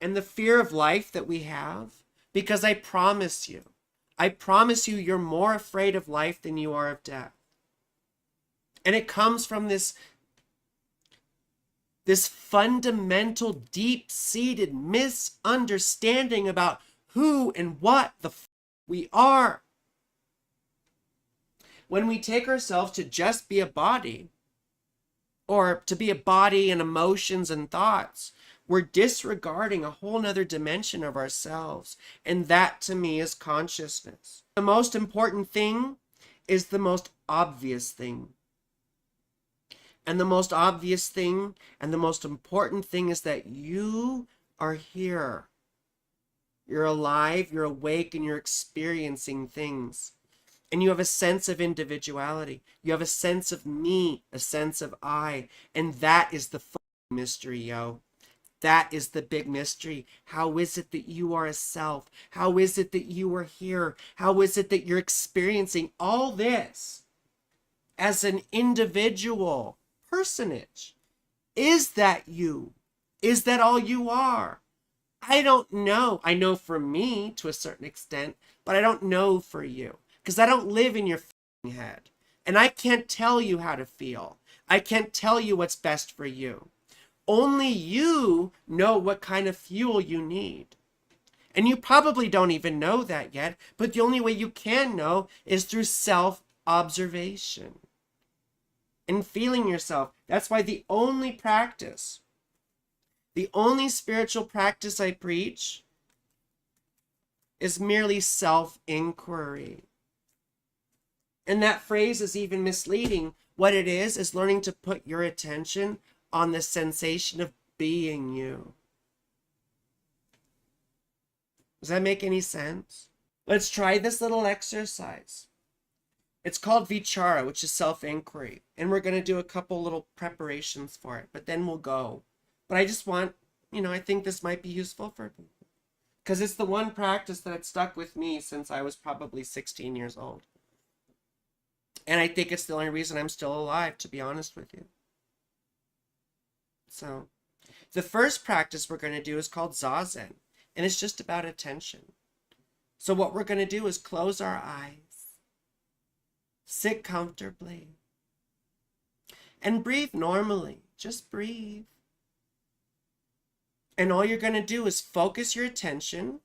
and the fear of life that we have? Because I promise you you're more afraid of life than you are of death. And it comes from this fundamental, deep-seated misunderstanding about who and what the we are. When we take ourselves to just be a body, or to be a body and emotions and thoughts, we're disregarding a whole nother dimension of ourselves. And that to me is consciousness. The most important thing is the most obvious thing. And the most obvious thing and the most important thing is that you are here. You're alive, you're awake, and you're experiencing things. And you have a sense of individuality. You have a sense of me, a sense of I. And that is the mystery, yo. That is the big mystery. How is it that you are a self? How is it that you are here? How is it that you're experiencing all this as an individual personage? Is that you? Is that all you are? I don't know. I know for me to a certain extent, but I don't know for you because I don't live in your head. And I can't tell you how to feel. I can't tell you what's best for you. Only you know what kind of fuel you need. And you probably don't even know that yet, but the only way you can know is through self-observation and feeling yourself. That's why the only spiritual practice I preach is merely self-inquiry. And that phrase is even misleading. What it is learning to put your attention on the sensation of being you. Does that make any sense? Let's try this little exercise. It's called vichara, which is self-inquiry. And we're going to do a couple little preparations for it, but then we'll go. But I just want, I think this might be useful for people. Because it's the one practice that had stuck with me since I was probably 16 years old. And I think it's the only reason I'm still alive, to be honest with you. So, the first practice we're going to do is called Zazen. And it's just about attention. So what we're going to do is close our eyes. Sit comfortably. And breathe normally. Just breathe. And all you're going to do is focus your attention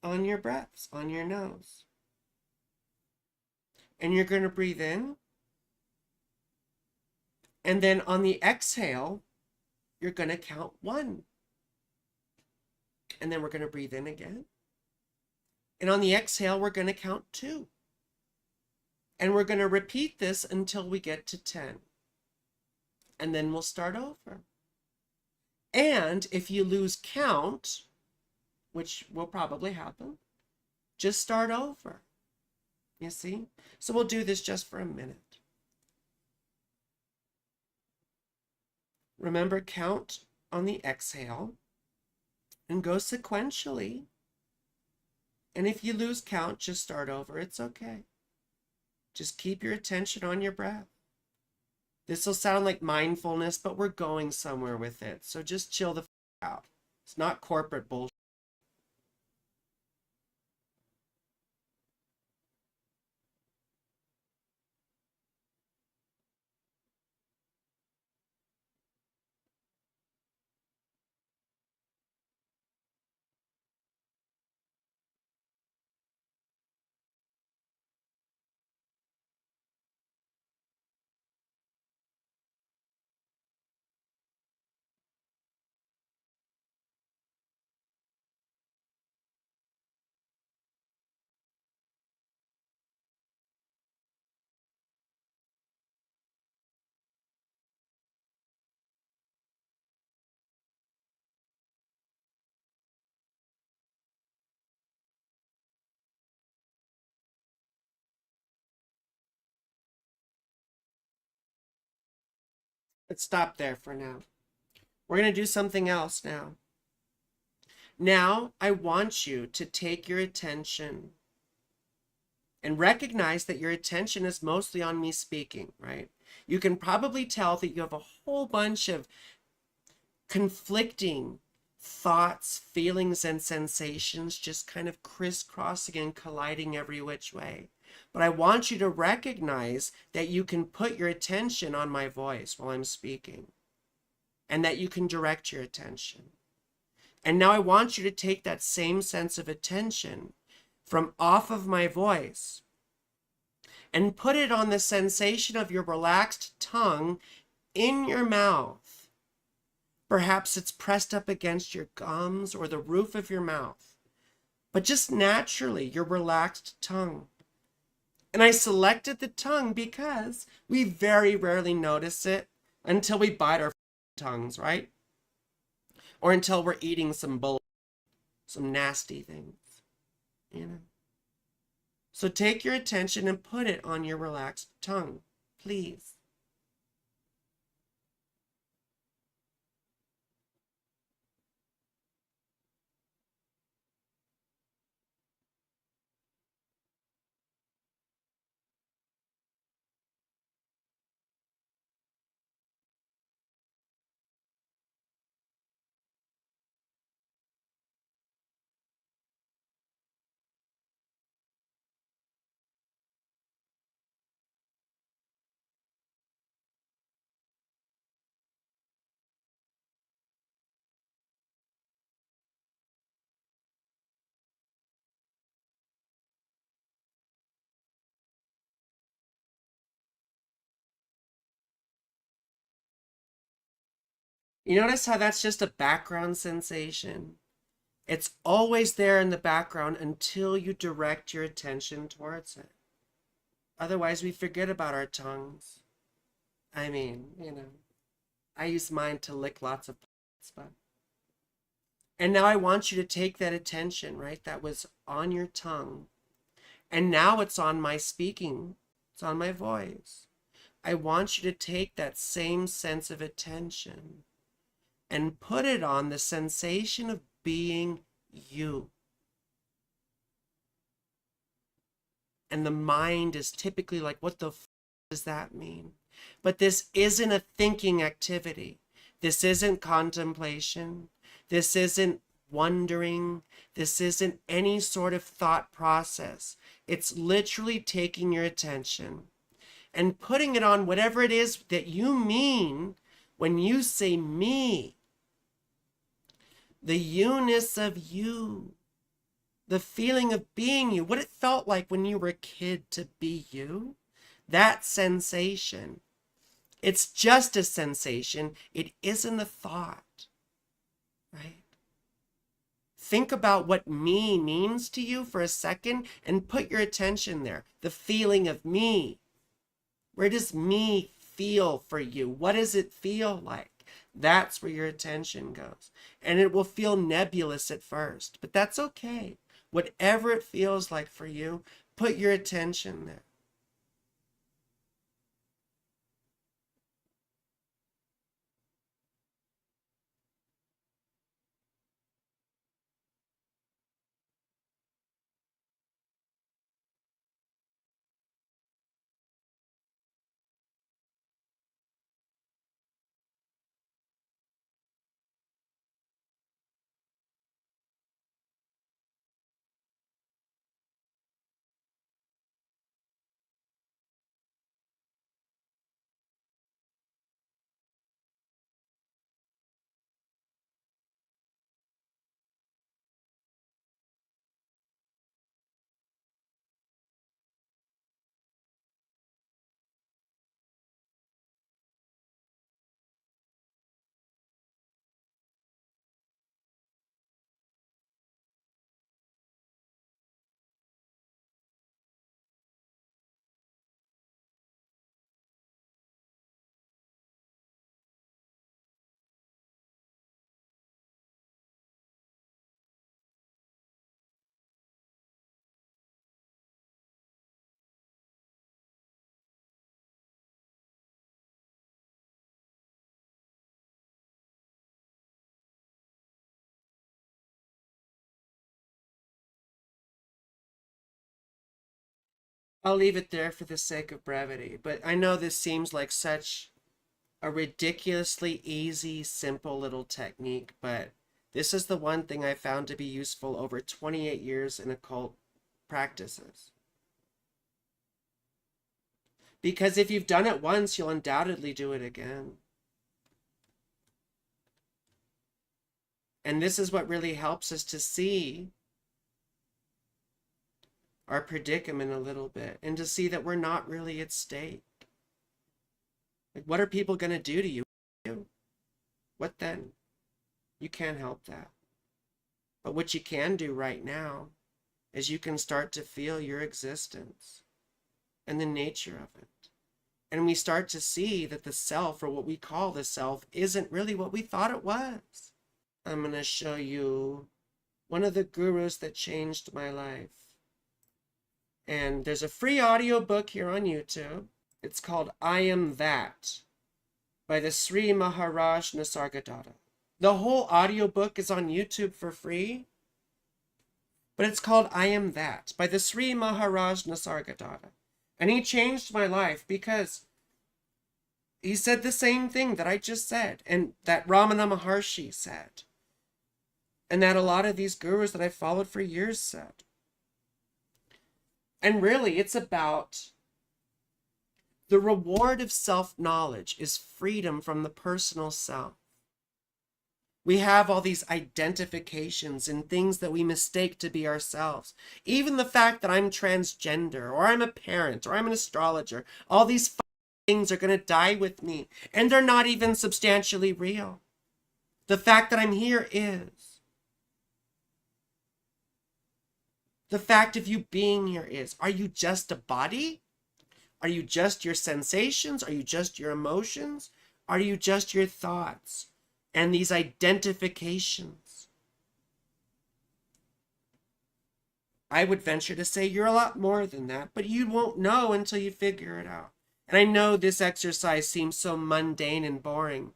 on your breaths, on your nose. And you're going to breathe in. And then on the exhale, you're going to count 1. And then we're going to breathe in again. And on the exhale, we're going to count 2. And we're going to repeat this until we get to 10. And then we'll start over. And if you lose count, which will probably happen, just start over. You see? So we'll do this just for a minute. Remember, count on the exhale and go sequentially. And if you lose count, just start over. It's okay. Just keep your attention on your breath. This will sound like mindfulness, but we're going somewhere with it. So just chill the out. It's not corporate bullshit. Let's stop there for now. We're going to do something else now. Now, I want you to take your attention and recognize that your attention is mostly on me speaking, right? You can probably tell that you have a whole bunch of conflicting thoughts, feelings, and sensations just kind of crisscrossing and colliding every which way. But I want you to recognize that you can put your attention on my voice while I'm speaking, and that you can direct your attention. And now I want you to take that same sense of attention from off of my voice and put it on the sensation of your relaxed tongue in your mouth. Perhaps it's pressed up against your gums or the roof of your mouth, but just naturally, your relaxed tongue. And I selected the tongue because we very rarely notice it until we bite our tongues, right? Or until we're eating some nasty things, you know? So take your attention and put it on your relaxed tongue, please. You notice how that's just a background sensation? It's always there in the background until you direct your attention towards it. Otherwise, we forget about our tongues. I mean, I use mine to lick lots of but. And now I want you to take that attention, right? That was on your tongue. And now it's on my speaking. It's on my voice. I want you to take that same sense of attention and put it on the sensation of being you. And the mind is typically like, what the does that mean? But this isn't a thinking activity. This isn't contemplation. This isn't wondering. This isn't any sort of thought process. It's literally taking your attention and putting it on whatever it is that you mean when you say me. The you-ness of you. The feeling of being you. What it felt like when you were a kid to be you. That sensation. It's just a sensation. It isn't a thought. Right? Think about what me means to you for a second and put your attention there. The feeling of me. Where does me feel for you? What does it feel like? That's where your attention goes. And it will feel nebulous at first, but that's okay. Whatever it feels like for you, put your attention there. I'll leave it there for the sake of brevity, but I know this seems like such a ridiculously easy, simple little technique, but This is the one thing I found to be useful over 28 years in occult practices. Because if you've done it once, you'll undoubtedly do it again. And this is what really helps us to see our predicament a little bit and to see that we're not really at stake. Like, what are people going to do to you? What then? You can't help that. But what you can do right now is you can start to feel your existence and the nature of it. And we start to see that the self, or what we call the self, isn't really what we thought it was. I'm going to show you one of the gurus that changed my life. And there's a free audiobook here on YouTube. It's called I Am That by the Sri Maharaj Nisargadatta. The whole audiobook is on YouTube for free. But it's called I Am That by the Sri Maharaj Nisargadatta. And he changed my life because he said the same thing that I just said and that Ramana Maharshi said. And that a lot of these gurus that I followed for years said. And really, it's about the reward of self-knowledge is freedom from the personal self. We have all these identifications and things that we mistake to be ourselves. Even the fact that I'm transgender, or I'm a parent, or I'm an astrologer, all these things are going to die with me. And they're not even substantially real. The fact that I'm here is. The fact of you being here is, are you just a body? Are you just your sensations? Are you just your emotions? Are you just your thoughts? And these identifications. I would venture to say you're a lot more than that, but you won't know until you figure it out. And I know this exercise seems so mundane and boring.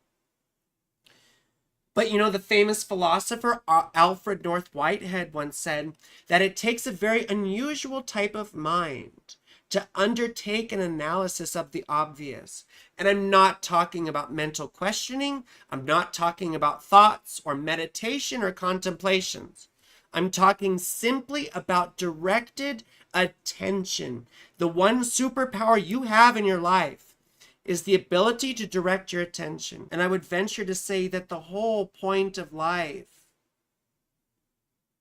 But you know, the famous philosopher Alfred North Whitehead once said that it takes a very unusual type of mind to undertake an analysis of the obvious. And I'm not talking about mental questioning. I'm not talking about thoughts or meditation or contemplations. I'm talking simply about directed attention. The one superpower you have in your life is the ability to direct your attention. And I would venture to say that the whole point of life,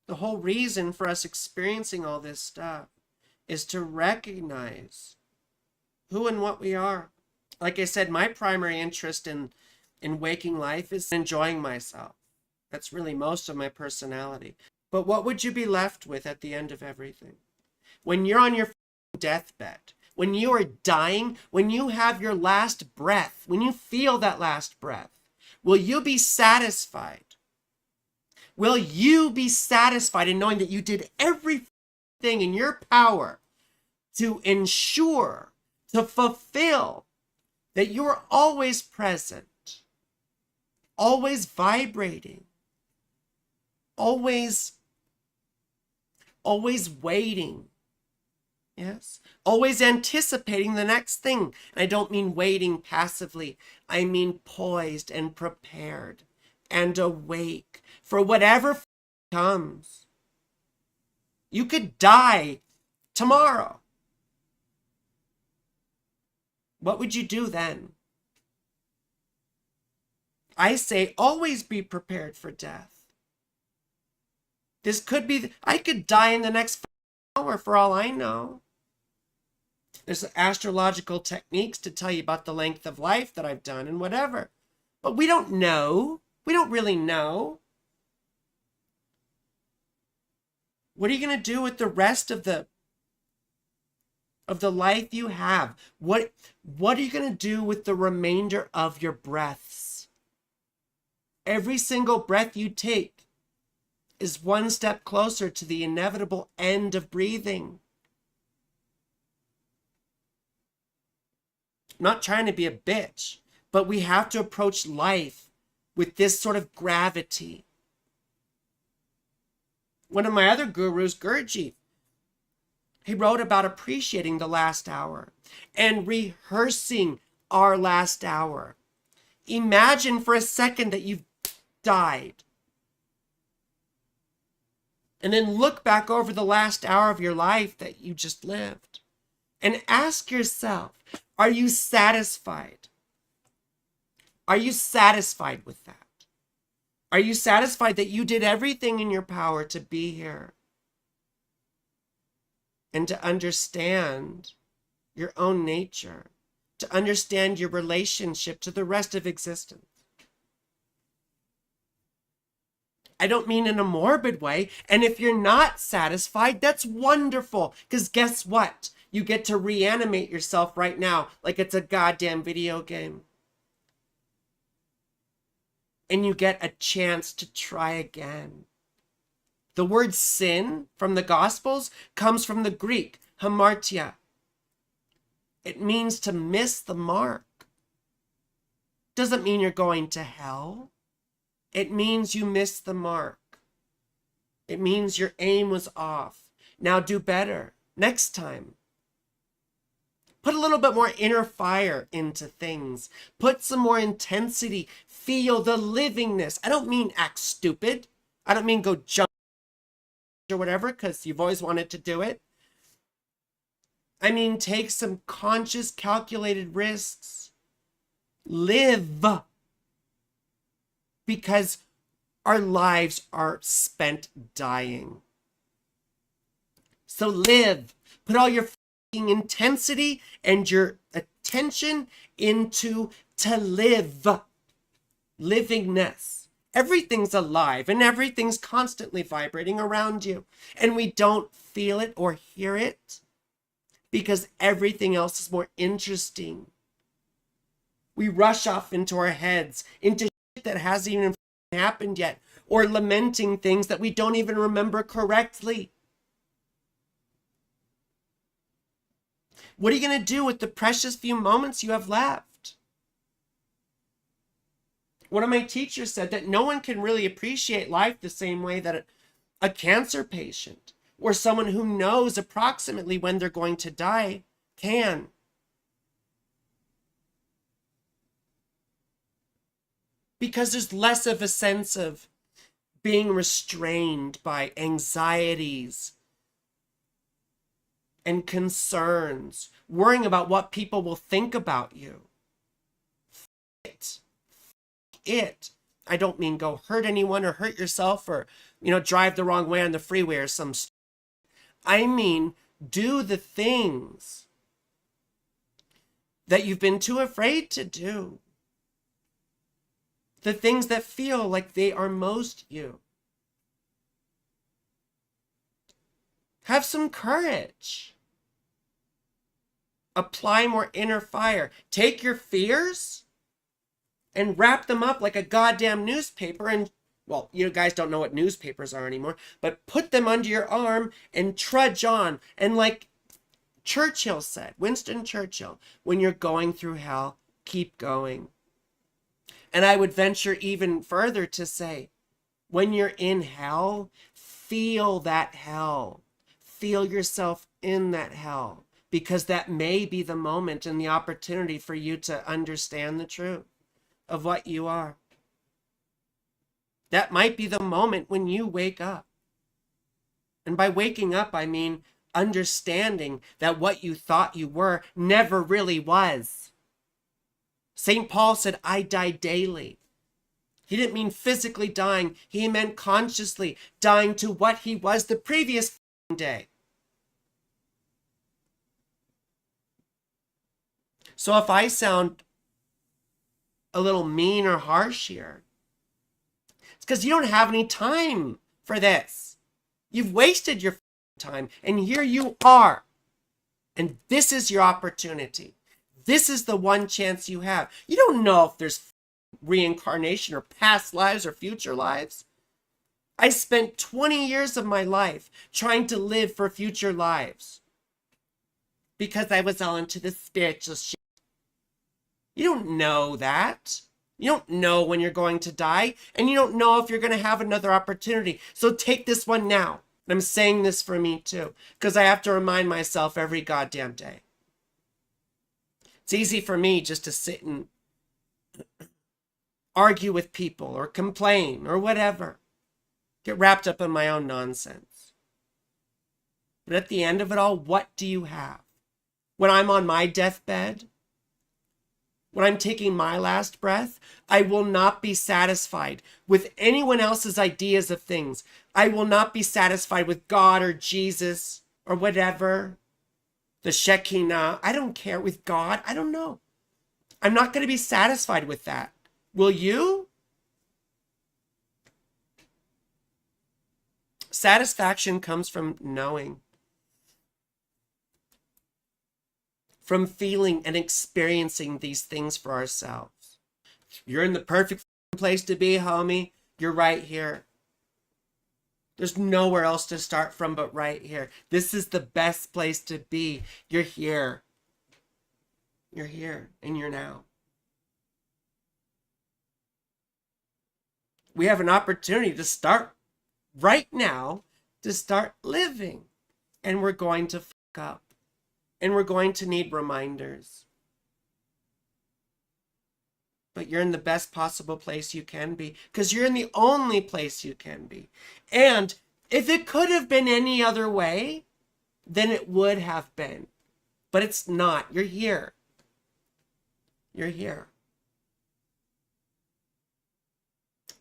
the whole reason for us experiencing all this stuff, is to recognize who and what we are. Like I said, my primary interest in waking life is enjoying myself. That's really most of my personality. But what would you be left with at the end of everything? When you're on your deathbed, when you are dying, when you have your last breath, when you feel that last breath, will you be satisfied? Will you be satisfied in knowing that you did everything in your power to ensure, to fulfill, that you're always present, always vibrating, always waiting? Yes. Always anticipating the next thing. And I don't mean waiting passively. I mean poised and prepared and awake for whatever comes. You could die tomorrow. What would you do then? I say always be prepared for death. This could be, I could die in the next hour for all I know. There's astrological techniques to tell you about the length of life that I've done and whatever. But we don't know. We don't really know. What are you going to do with the rest of the life you have? What are you going to do with the remainder of your breaths? Every single breath you take is one step closer to the inevitable end of breathing. I'm not trying to be a bitch, but we have to approach life with this sort of gravity. One of my other gurus, Gurji, he wrote about appreciating the last hour and rehearsing our last hour. Imagine for a second that you've died. And then look back over the last hour of your life that you just lived and ask yourself, are you satisfied? Are you satisfied with that? Are you satisfied that you did everything in your power to be here and to understand your own nature, to understand your relationship to the rest of existence? I don't mean in a morbid way. And if you're not satisfied, that's wonderful. Because guess what? You get to reanimate yourself right now like it's a goddamn video game. And you get a chance to try again. The word sin from the Gospels comes from the Greek, hamartia. It means to miss the mark. Doesn't mean you're going to hell. It means you missed the mark. It means your aim was off. Now do better next time. Put a little bit more inner fire into things. Put some more intensity. Feel the livingness. I don't mean act stupid. I don't mean go jump or whatever, because you've always wanted to do it. I mean take some conscious, calculated risks. Live. Because our lives are spent dying. So live. Put all your intensity and your attention into to live. Livingness. Everything's alive and everything's constantly vibrating around you. And we don't feel it or hear it because everything else is more interesting. We rush off into our heads, into shit that hasn't even happened yet, or lamenting things that we don't even remember correctly. What are you going to do with the precious few moments you have left? One of my teachers said that no one can really appreciate life the same way that a cancer patient or someone who knows approximately when they're going to die can. Because there's less of a sense of being restrained by anxieties and concerns, worrying about what people will think about you. It. I don't mean go hurt anyone or hurt yourself or, drive the wrong way on the freeway or some stuff. I mean, do the things that you've been too afraid to do. The things that feel like they are most you. Have some courage. Apply more inner fire. Take your fears and wrap them up like a goddamn newspaper and, well, you guys don't know what newspapers are anymore, but put them under your arm and trudge on. And like Churchill said, Winston Churchill, when you're going through hell, keep going. And I would venture even further to say, when you're in hell, feel that hell. Feel yourself in that hell, because that may be the moment and the opportunity for you to understand the truth of what you are. That might be the moment when you wake up. And by waking up, I mean understanding that what you thought you were never really was. St. Paul said, I die daily. He didn't mean physically dying. He meant consciously dying to what he was the previous day. So if I sound a little mean or harsh here, it's because you don't have any time for this. You've wasted your time, and here you are. And this is your opportunity. This is the one chance you have. You don't know if there's reincarnation or past lives or future lives. I spent 20 years of my life trying to live for future lives because I was all into the spiritual shit. You don't know that. You don't know when you're going to die, and you don't know if you're going to have another opportunity. So take this one now. And I'm saying this for me too, because I have to remind myself every goddamn day. It's easy for me just to sit and argue with people or complain or whatever. Get wrapped up in my own nonsense. But at the end of it all, what do you have? When I'm on my deathbed, when I'm taking my last breath, I will not be satisfied with anyone else's ideas of things. I will not be satisfied with God or Jesus or whatever. The Shekinah, I don't care, with God, I don't know. I'm not going to be satisfied with that. Will you? Satisfaction comes from knowing, from feeling and experiencing these things for ourselves. You're in the perfect place to be, homie. You're right here. There's nowhere else to start from but right here. This is the best place to be. You're here. You're here and you're now. We have an opportunity to start right now, to start living. And we're going to fuck up. And we're going to need reminders. But you're in the best possible place you can be, because you're in the only place you can be. And if it could have been any other way, then it would have been. But it's not. You're here. You're here.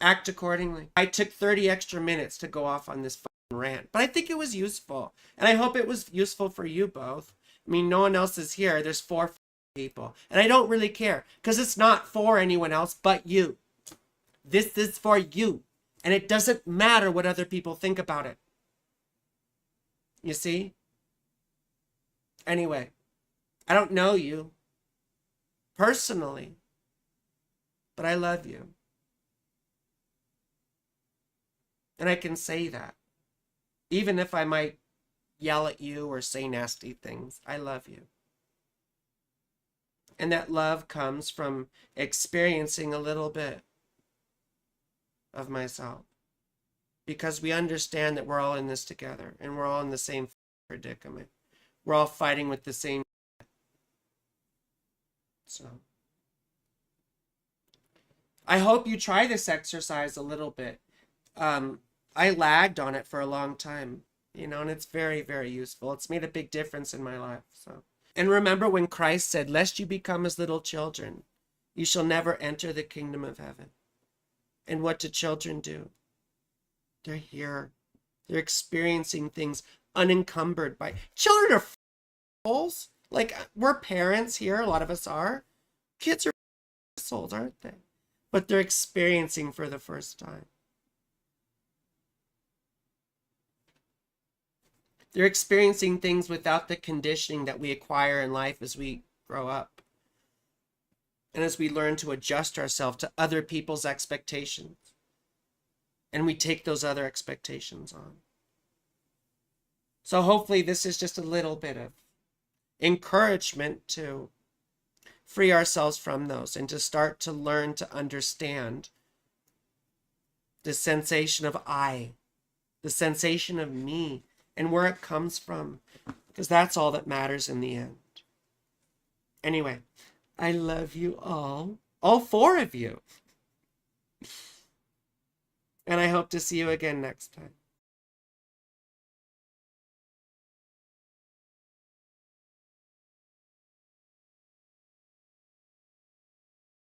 Act accordingly. I took 30 extra minutes to go off on this fucking rant, but I think it was useful. And I hope it was useful for you both. I mean, no one else is here. There's 4 people. And I don't really care, because it's not for anyone else but you. This is for you. And it doesn't matter what other people think about it. You see? Anyway, I don't know you personally, but I love you. And I can say that. Even if I might yell at you or say nasty things, I love you. And that love comes from experiencing a little bit of myself. Because we understand that we're all in this together. And we're all in the same predicament. We're all fighting with the same. So I hope you try this exercise a little bit. I lagged on it for a long time, and it's very, very useful. It's made a big difference in my life. So, and remember when Christ said, "Lest you become as little children, you shall never enter the kingdom of heaven." And what do children do? They're here. They're experiencing things unencumbered by. Children are fools. Like, we're parents here. A lot of us are. Kids are assholes, aren't they? But they're experiencing for the first time. They're experiencing things without the conditioning that we acquire in life as we grow up. And as we learn to adjust ourselves to other people's expectations. And we take those other expectations on. So hopefully this is just a little bit of encouragement to free ourselves from those and to start to learn to understand the sensation of I, the sensation of me, and where it comes from, because that's all that matters in the end. Anyway, I love you all 4 of you. And I hope to see you again next time.